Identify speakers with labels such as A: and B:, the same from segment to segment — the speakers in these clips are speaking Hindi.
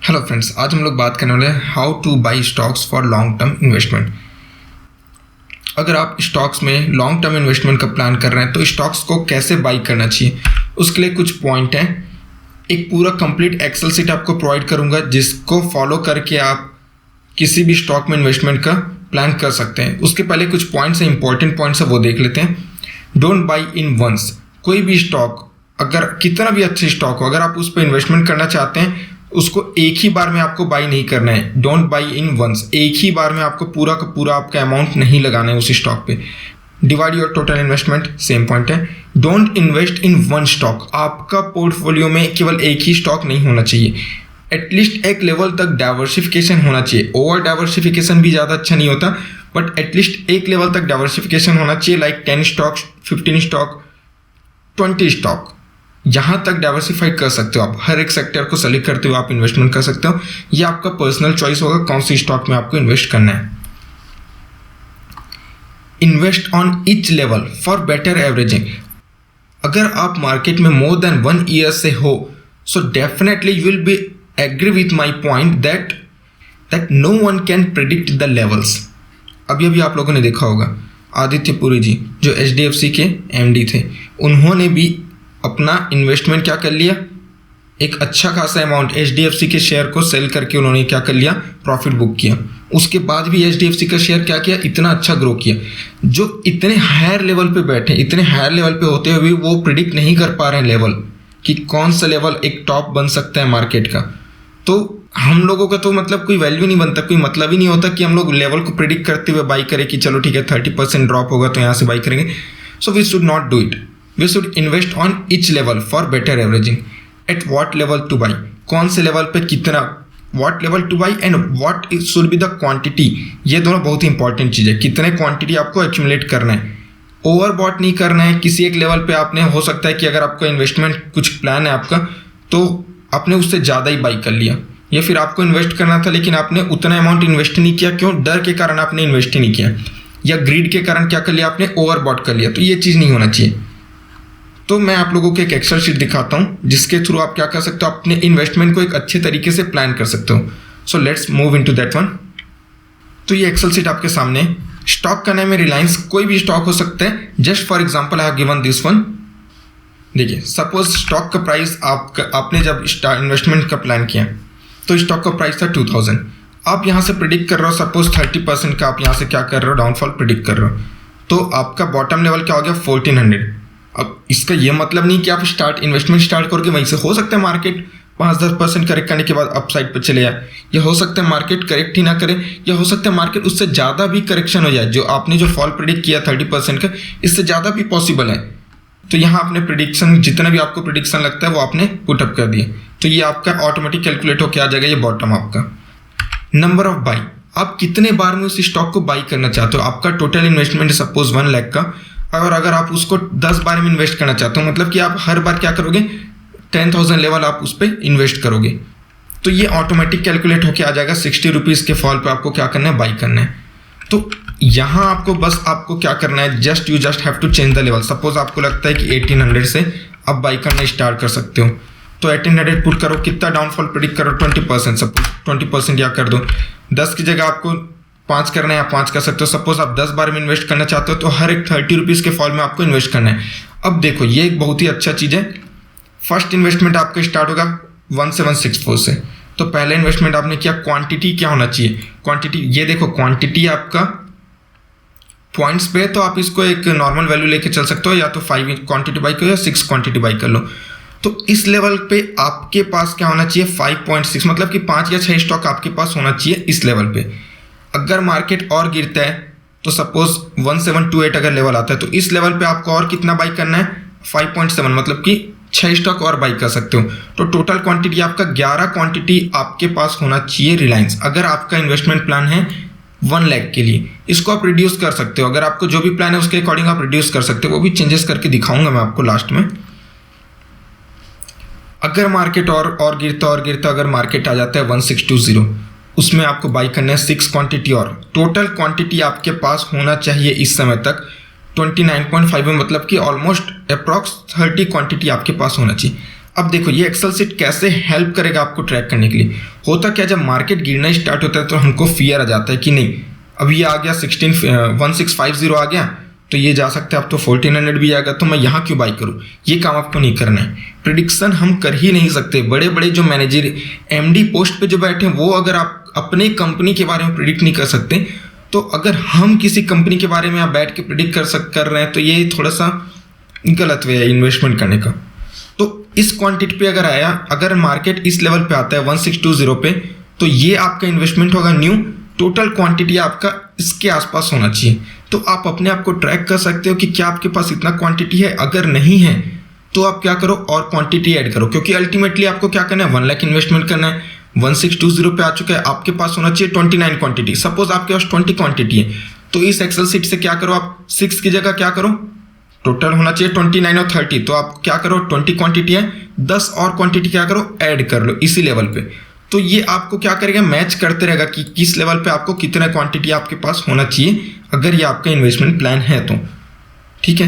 A: हेलो फ्रेंड्स, आज हम लोग बात करने वाले हैं how two by stocks for long term investment. अगर आप स्टॉक्स में लॉन्ग टर्म इन्वेस्टमेंट का प्लान कर रहे हैं तो स्टॉक्स को कैसे बाई करना चाहिए, उसके लिए कुछ पॉइंट हैं। एक पूरा कंप्लीट एक्सेल शीट आपको प्रोवाइड करूंगा जिसको फॉलो करके आप किसी भी स्टॉक में इन्वेस्टमेंट का प्लान कर सकते हैं। उसके पहले कुछ पॉइंट्स हैं, इंपॉर्टेंट पॉइंट्स है, वो देख लेते हैं। Don't buy in once. कोई भी स्टॉक, अगर कितना भी अच्छा स्टॉक हो, अगर आप उस पर इन्वेस्टमेंट करना चाहते हैं उसको एक ही बार में आपको बाई नहीं करना है। Don't buy in once. एक ही बार में आपको पूरा का पूरा आपका अमाउंट नहीं लगाना है उस स्टॉक पे। Divide your total investment, same point है। Don't invest in one stock. आपका पोर्टफोलियो में केवल एक ही स्टॉक नहीं होना चाहिए, एटलीस्ट एक लेवल तक डाइवर्सिफिकेशन होना चाहिए। ओवर डाइवर्सिफिकेशन भी ज़्यादा अच्छा नहीं होता, बट एटलीस्ट एक लेवल तक डाइवर्सिफिकेशन होना चाहिए। लाइक 10 स्टॉक, 15 स्टॉक, 20 स्टॉक, यहाँ तक डाइवर्सिफाइड कर सकते हो आप। हर एक सेक्टर को सेलेक्ट करते हुए आप इन्वेस्टमेंट कर सकते हो। ये आपका पर्सनल चॉइस होगा कौन सी स्टॉक में आपको इन्वेस्ट करना है। Invest on each level for better averaging. अगर आप मार्केट में मोर देन 1 ईयर से हो, so definitely you will be agree with my point that no one can predict the levels. अभी आप लोगों ने देखा होगा आदित्य पुरी जी जो HDFC के MD थे, उन्होंने भी अपना इन्वेस्टमेंट क्या कर लिया, एक अच्छा खासा अमाउंट HDFC के शेयर को सेल करके उन्होंने क्या कर लिया, प्रॉफिट बुक किया। उसके बाद भी HDFC का शेयर क्या किया, इतना अच्छा ग्रो किया। जो इतने हायर लेवल पे बैठे, इतने हायर लेवल पे होते हुए भी वो प्रिडिक्ट नहीं कर पा रहे हैं लेवल कि कौन सा लेवल एक टॉप बन सकता है मार्केट का। तो हम लोगों का तो मतलब कोई वैल्यू नहीं बनता, कोई मतलब ही नहीं होता कि हम लोग लेवल को प्रिडिक्ट करते हुए बाई करें कि चलो ठीक है 30% ड्रॉप होगा तो यहाँ से बाई करेंगे। So we should not do it. We should invest on each level for better averaging. At what level to buy? कौन से लेवल पे कितना, what level to buy and what should be the quantity. ये दोनों बहुत ही इंपॉर्टेंट चीज़ है। कितने क्वांटिटी आपको एक्यूमुलेट करना है, ओवर बॉट नहीं करना है। किसी एक लेवल पे आपने, हो सकता है कि अगर आपका इन्वेस्टमेंट कुछ प्लान है आपका, तो आपने उससे ज़्यादा ही बाई कर लिया, या फिर आपको इन्वेस्ट करना था लेकिन आपने उतना अमाउंट इन्वेस्ट नहीं किया। क्यों? डर के कारण आपने इन्वेस्ट ही नहीं किया, या ग्रीड के कारण क्या कर लिया आपने, ओवर बॉट कर लिया। तो ये चीज़ नहीं होना चाहिए। तो मैं आप लोगों को एक एक्सेल शीट दिखाता हूँ जिसके थ्रू आप क्या कर सकते हो, अपने इन्वेस्टमेंट को एक अच्छे तरीके से प्लान कर सकते हो। So let's move into that one. तो ये एक्सेल शीट आपके सामने। स्टॉक का नाम है रिलायंस, कोई भी स्टॉक हो सकता है। Just for example I have given this one. देखिए, सपोज स्टॉक का प्राइस आपने जब इन्वेस्टमेंट का प्लान किया तो स्टॉक का प्राइस था 2000। आप यहाँ से प्रिडिक्ट कर रहे हो सपोज 30% का आप यहाँ से क्या कर रहे हो, डाउनफॉल प्रिडिक्ट कर रहे हो, तो आपका बॉटम लेवल क्या हो गया, 1400। अब इसका ये मतलब नहीं कि आप इन्वेस्टमेंट स्टार्ट करके वहीं से, हो सकता है मार्केट 5-10% करेक्ट करने के बाद अपसाइड पर चले जाए, या हो सकता है मार्केट करेक्ट ही ना करे, या हो सकता है मार्केट उससे ज़्यादा भी करेक्शन हो जाए। जो आपने जो फॉल प्रिडिक्ट किया 30% का, इससे ज़्यादा भी पॉसिबल है। तो यहाँ आपने प्रिडिक्शन, जितना भी आपको प्रिडिक्शन लगता है वो आपने पुटअप कर दिया, तो ये आपका ऑटोमेटिक कैलकुलेट होकर आ जाएगा। ये बॉटम आपका नंबर ऑफ बाई, आप कितने बार में उस स्टॉक को बाई करना चाहते हो। आपका टोटल इन्वेस्टमेंट सपोज 1 लाख का, और अगर आप उसको 10 बार में इन्वेस्ट करना चाहते हो, मतलब कि आप हर बार क्या करोगे, 10,000 लेवल आप उस पर इन्वेस्ट करोगे, तो ये ऑटोमेटिक कैलकुलेट होके आ जाएगा। 60 रुपीज़ के फॉल पे आपको क्या करना है, बाई करना है। तो यहाँ आपको क्या करना है, you just have to change the level. Suppose आपको लगता है कि 1800 से आप बाई करना स्टार्ट कर सकते हो, तो 1800 पुट करो। कितना डाउनफॉल प्रेडिक्ट करो, 20%। सपोज 20% या कर दो। 10 की जगह आपको 5 करना है, आप 5 कर सकते हो। सपोज आप 10 बार में इन्वेस्ट करना चाहते हो तो हर एक 30 रुपीज़ के फॉल में आपको इन्वेस्ट करना है। अब देखो, ये एक बहुत ही अच्छा चीज़ है। फर्स्ट इन्वेस्टमेंट आपका स्टार्ट होगा 1764 से, तो पहले इन्वेस्टमेंट आपने किया। क्वांटिटी क्या होना चाहिए, क्वांटिटी, ये देखो क्वांटिटी आपका पॉइंट्स पे, तो आप इसको एक नॉर्मल वैल्यू लेके चल सकते हो, या तो 5 क्वांटिटी बाई करो या 6 क्वांटिटी बाई कर लो। तो इस लेवल पे आपके पास क्या होना चाहिए, 5.6, मतलब कि 5 या 6 स्टॉक आपके पास होना चाहिए इस लेवल पे। अगर मार्केट और गिरता है तो सपोज 1728 अगर लेवल आता है, तो इस लेवल पे आपको और कितना बाई करना है, 5.7, मतलब कि 6 स्टॉक और बाई कर सकते हो। तो टोटल क्वांटिटी आपका 11 क्वांटिटी आपके पास होना चाहिए रिलायंस। अगर आपका इन्वेस्टमेंट प्लान है 1 लाख के लिए, इसको आप रिड्यूस कर सकते हो। अगर आपको जो भी प्लान है उसके अकॉर्डिंग आप रिड्यूस कर सकते हो, वो भी चेंजेस करके दिखाऊंगा मैं आपको लास्ट में। अगर मार्केट और गिरता अगर मार्केट आ जाता है 1620, उसमें आपको बाई करना है 6 क्वांटिटी और। टोटल क्वांटिटी आपके पास होना चाहिए इस समय तक 29.5 में, मतलब कि ऑलमोस्ट अप्रॉक्स 30 क्वांटिटी आपके पास होना चाहिए। अब देखो ये एक्सेल शीट कैसे हेल्प करेगा आपको ट्रैक करने के लिए। होता क्या, जब मार्केट गिरना स्टार्ट होता है तो हमको फियर आ जाता है कि नहीं अब ये आ गया 1650 आ गया तो ये जा सकता है, अब तो 1400 भी आएगा, तो मैं यहाँ क्यों बाई करूँ। ये काम आपको नहीं करना है। प्रिडिक्शन हम कर ही नहीं सकते। बड़े बड़े जो मैनेजर MD पोस्ट पे जो बैठे हैं वो अगर आप अपने कंपनी के बारे में प्रिडिक्ट नहीं कर सकते, तो अगर हम किसी कंपनी के बारे में आप बैठ के प्रिडिक्ट कर रहे हैं तो ये थोड़ा सा गलत वे है इन्वेस्टमेंट करने का। तो इस क्वांटिटी पे अगर आया, अगर मार्केट इस लेवल पे आता है 1620 पे, तो ये आपका इन्वेस्टमेंट होगा न्यू। टोटल क्वांटिटी आपका इसके आसपास होना चाहिए। तो आप अपने आप को ट्रैक कर सकते हो कि क्या आपके पास इतना क्वांटिटी है। अगर नहीं है तो आप क्या करो और क्वांटिटी ऐड करो, क्योंकि अल्टीमेटली आपको क्या करना है 1 लाख इन्वेस्टमेंट करना है। 1620 पे आ चुका है, आपके पास होना चाहिए 29 क्वांटिटी। सपोज आपके पास 20 क्वांटिटी है, तो इस एक्सेल शीट से क्या करो आप 6 की जगह क्या करो, टोटल होना चाहिए 29 और 30, तो आप क्या करो 20 क्वांटिटी है, 10 और क्वांटिटी क्या करो ऐड कर लो इसी लेवल पे। तो ये आपको क्या करेगा, मैच करते रहेगा कि किस लेवल पे आपको कितना क्वांटिटी आपके पास होना चाहिए, अगर ये आपका इन्वेस्टमेंट प्लान है तो। ठीक है।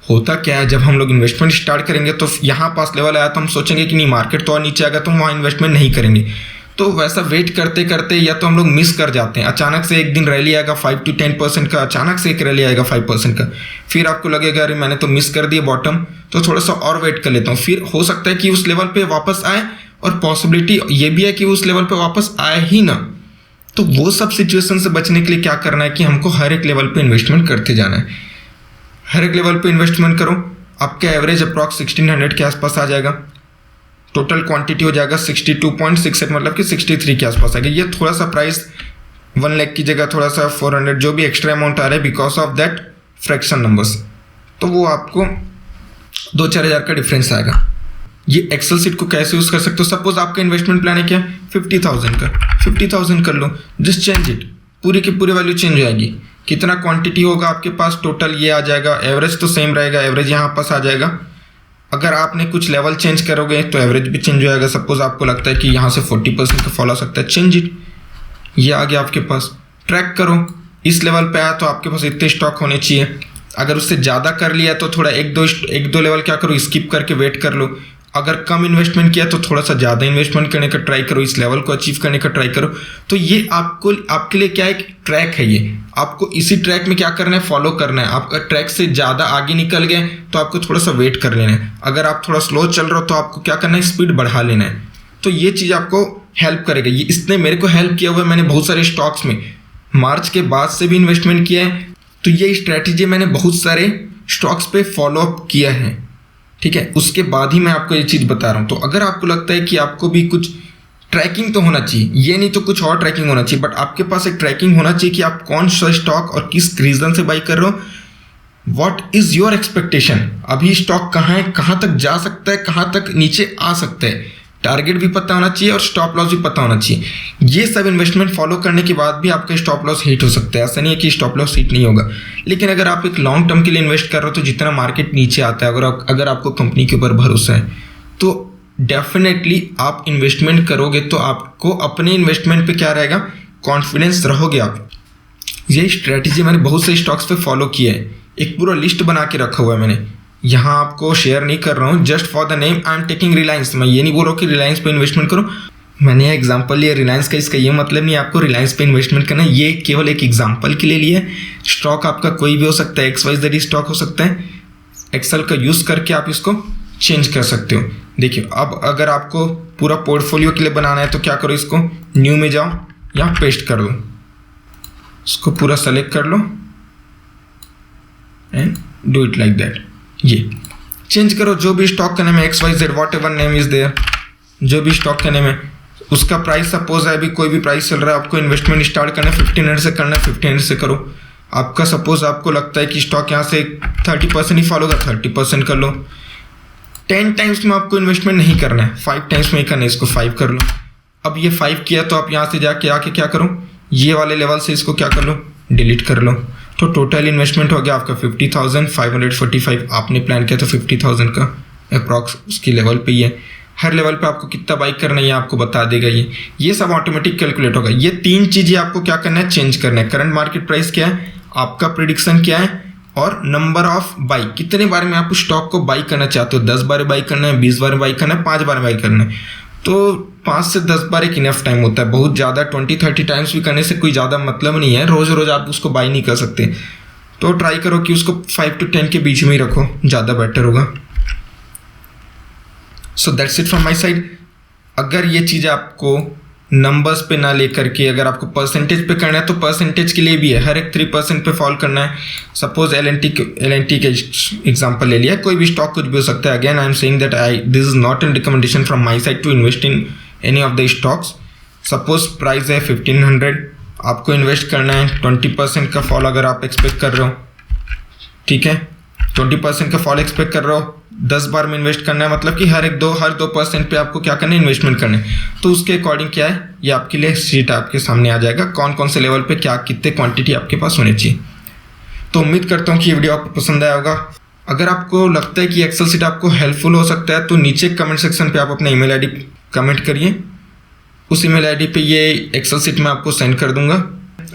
A: होता क्या है, जब हम लोग इन्वेस्टमेंट स्टार्ट करेंगे तो यहाँ पास लेवल आया तो हम सोचेंगे कि नहीं मार्केट तो और नीचे आएगा, तो हम वहाँ इन्वेस्टमेंट नहीं करेंगे। तो वैसा वेट करते करते या तो हम लोग मिस कर जाते हैं। अचानक से एक दिन रैली आएगा 5 to 10% का, अचानक से एक रैली आएगा 5% का, फिर आपको लगेगा अरे मैंने तो मिस कर दिया बॉटम, तो थोड़ा सा और वेट कर लेता हूँ। फिर हो सकता है कि उस लेवल पे वापस आए, और पॉसिबिलिटी ये भी है कि उस लेवल पे वापस आए ही ना। तो वो सब सिचुएशन से बचने के लिए क्या करना है कि हमको हर एक लेवल पे इन्वेस्टमेंट करते जाना है। हर एक लेवल पे इन्वेस्टमेंट करो, आपका एवरेज अप्रॉक्स 1600 के आसपास आ जाएगा। टोटल क्वांटिटी हो जाएगा 62.68, मतलब कि 63 के आसपास आएगा। ये थोड़ा सा प्राइस 1 लाख की जगह थोड़ा सा 400 जो भी एक्स्ट्रा अमाउंट आ रहा है because of that fraction numbers, तो वो आपको 2-4 हज़ार का डिफरेंस आएगा। ये एक्सेल शीट को कैसे यूज़ कर सकते हो, सपोज आपका इन्वेस्टमेंट प्लान है क्या 50,000 का, 50,000 कर लो, जस्ट चेंज इट, पूरी की पूरी वैल्यू चेंज हो जाएगी। कितना क्वांटिटी होगा आपके पास टोटल ये आ जाएगा, एवरेज तो सेम रहेगा, एवरेज यहाँ पास आ जाएगा। अगर आपने कुछ लेवल चेंज करोगे तो एवरेज भी चेंज हो जाएगा। सपोज आपको लगता है कि यहाँ से 40% का फॉल आ सकता है, चेंज इट, ये आ गया आपके पास। ट्रैक करो, इस लेवल पे आया तो आपके पास इतने स्टॉक होने चाहिए। अगर उससे ज़्यादा कर लिया तो थोड़ा एक दो लेवल क्या करो स्किप करके वेट कर लो। अगर कम इन्वेस्टमेंट किया तो थोड़ा सा ज़्यादा इन्वेस्टमेंट करने का ट्राई करो, इस लेवल को अचीव करने का ट्राई करो। तो ये आपके लिए क्या एक ट्रैक है, ये आपको इसी ट्रैक में क्या करना है फॉलो करना है। आपका ट्रैक से ज़्यादा आगे निकल गए तो आपको थोड़ा सा वेट कर लेना है। अगर आप थोड़ा स्लो चल रहे हो तो आपको क्या करना है स्पीड बढ़ा लेना है। तो ये चीज़ आपको हेल्प करेगा। ये इसने मेरे को हेल्प किया हुआ है। मैंने बहुत सारे स्टॉक्स में मार्च के बाद से भी इन्वेस्टमेंट किया है। तो ये स्ट्रैटेजी मैंने बहुत सारे स्टॉक्स पे फॉलो अप किया है। ठीक है, उसके बाद ही मैं आपको ये चीज़ बता रहा हूँ। तो अगर आपको लगता है कि आपको भी कुछ ट्रैकिंग तो होना चाहिए, ये नहीं तो कुछ और ट्रैकिंग होना चाहिए, बट आपके पास एक ट्रैकिंग होना चाहिए कि आप कौन सा स्टॉक और किस रीज़न से बाई कर रहे हो। व्हाट इज़ योर एक्सपेक्टेशन, अभी स्टॉक कहाँ है, कहाँ तक जा सकता है, कहाँ तक नीचे आ सकता है। टारगेट भी पता होना चाहिए और स्टॉप लॉस भी पता होना चाहिए। ये सब इन्वेस्टमेंट फॉलो करने के बाद भी आपका स्टॉप लॉस हिट हो सकता है। ऐसा नहीं है कि स्टॉप लॉस हिट नहीं होगा, लेकिन अगर आप एक लॉन्ग टर्म के लिए इन्वेस्ट कर रहे हो तो जितना मार्केट नीचे आता है, अगर आपको कंपनी के ऊपर भरोसा है तो डेफिनेटली आप इन्वेस्टमेंट करोगे तो आपको अपने इन्वेस्टमेंट पे क्या रहेगा, कॉन्फिडेंस रहोगे आप। ये स्ट्रैटेजी मैंने बहुत से स्टॉक्स पे फॉलो किया है, एक पूरा लिस्ट बना के रखा हुआ है मैंने। यहाँ आपको शेयर नहीं कर रहा हूँ, just for the name I am taking Reliance. मैं ये नहीं बोल रहा हूँ कि रिलायंस पे इन्वेस्टमेंट करो। मैंने यह एग्जांपल लिया रिलायंस का, इसका ये मतलब नहीं आपको रिलायंस पे इन्वेस्टमेंट करना है। ये केवल एक एग्जांपल के लिए लिया है। स्टॉक आपका कोई भी हो सकता है, XYZ स्टॉक हो सकता है। एक्सेल का यूज़ करके आप इसको चेंज कर सकते हो। देखिए, अब अगर आपको पूरा पोर्टफोलियो के लिए बनाना है तो क्या करो, इसको न्यू में जाओ, यहाँ पेस्ट कर दो, इसको पूरा सेलेक्ट कर लो and do it like that. ये चेंज करो, जो भी स्टॉक का नेम है XYZ whatever name is there, जो भी स्टॉक का नेम है उसका प्राइस सपोज है अभी कोई भी प्राइस चल रहा है, आपको इन्वेस्टमेंट स्टार्ट करना है 1500 से करना है, 1500 से करो। आपका सपोज आपको लगता है कि स्टॉक यहाँ से 30% ही फॉलो होगा, 30% कर लो। 10 टाइम्स में आपको इन्वेस्टमेंट नहीं करना है, 5 टाइम्स में ही करना है, इसको 5 कर लो। अब ये 5 किया तो आप यहाँ से जाके आके क्या करो, ये वाले लेवल से इसको क्या कर लो, डिलीट कर लो। तो टोटल इन्वेस्टमेंट हो गया आपका 50,545। आपने प्लान किया था 50,000 का, अप्रॉक्स उसकी लेवल पे ही है। हर लेवल पे आपको कितना बाई करना है ये आपको बता देगा। ये सब ऑटोमेटिक कैलकुलेट होगा। ये 3 चीज़ें आपको क्या करना है, चेंज करना है। करंट मार्केट प्राइस क्या है, आपका प्रिडिक्शन क्या है, और नंबर ऑफ बाई, कितने बार में आप उस स्टॉक को बाई करना चाहते हो, 10 बार बाई करना है, 20 बार बाई करना है, 5 बार बाई करना है। तो 5 से 10 बार एक इनफ टाइम होता है, बहुत ज़्यादा 20-30 टाइम्स भी करने से कोई ज़्यादा मतलब नहीं है, रोज़ रोज़ आप उसको बाई नहीं कर सकते। तो ट्राई करो कि उसको 5 to 10 के बीच में ही रखो, ज़्यादा बेटर होगा। So that's it from my side. अगर ये चीज़ आपको नंबर्स पे ना लेकर के अगर आपको परसेंटेज पे करना है तो परसेंटेज के लिए भी है, हर एक 3% पे फॉल करना है। सपोज LNT के एग्जांपल ले लिया, कोई भी स्टॉक कुछ भी हो सकता है। Again I am saying that this is not an recommendation from my side to invest in any of the stocks. Suppose price है 1500, आपको इन्वेस्ट करना है, 20% का फॉल अगर आप एक्सपेक्ट कर रहे हो, ठीक है, 20% का फॉल एक्सपेक्ट कर रहे हो, 10 बार में इन्वेस्ट करना है, मतलब कि हर 2% पे आपको क्या करना है, इन्वेस्टमेंट करना है। तो उसके अकॉर्डिंग क्या है, ये आपके लिए शीट आपके सामने आ जाएगा, कौन कौन से लेवल पे क्या कितने क्वांटिटी आपके पास होनी चाहिए। तो उम्मीद करता हूँ कि ये वीडियो आपको पसंद आया होगा। अगर आपको लगता है कि एक्सेल शीट आपको हेल्पफुल हो सकता है तो नीचे कमेंट सेक्शन पे आप अपना ईमेल आईडी कमेंट करिए, उस ईमेल आईडी पे ये एक्सेल शीट मैं आपको सेंड कर दूंगा।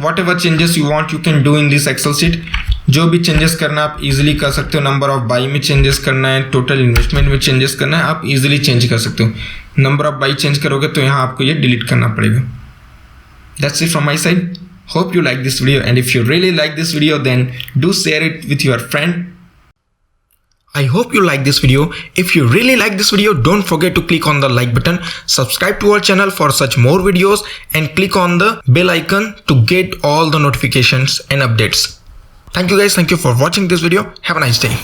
A: Whatever changes you want you can do in this excel sheet. जो भी चेंजेस करना आप इजीली कर सकते हो, नंबर ऑफ बाई में चेंजेस करना है, टोटल इन्वेस्टमेंट में चेंजेस करना है, आप इजीली चेंज कर सकते हो। नंबर ऑफ बाई चेंज करोगे तो यहाँ आपको ये डिलीट करना पड़ेगा। That's it from my side. Hope you like this video and if you really like this video then do share it with your friend. I hope you like this video. If you really like this video, don't forget to click on the like button, subscribe to our channel for such more videos and click on the bell icon to get all the notifications and updates. Thank you guys. Thank you for watching this video. Have a nice day.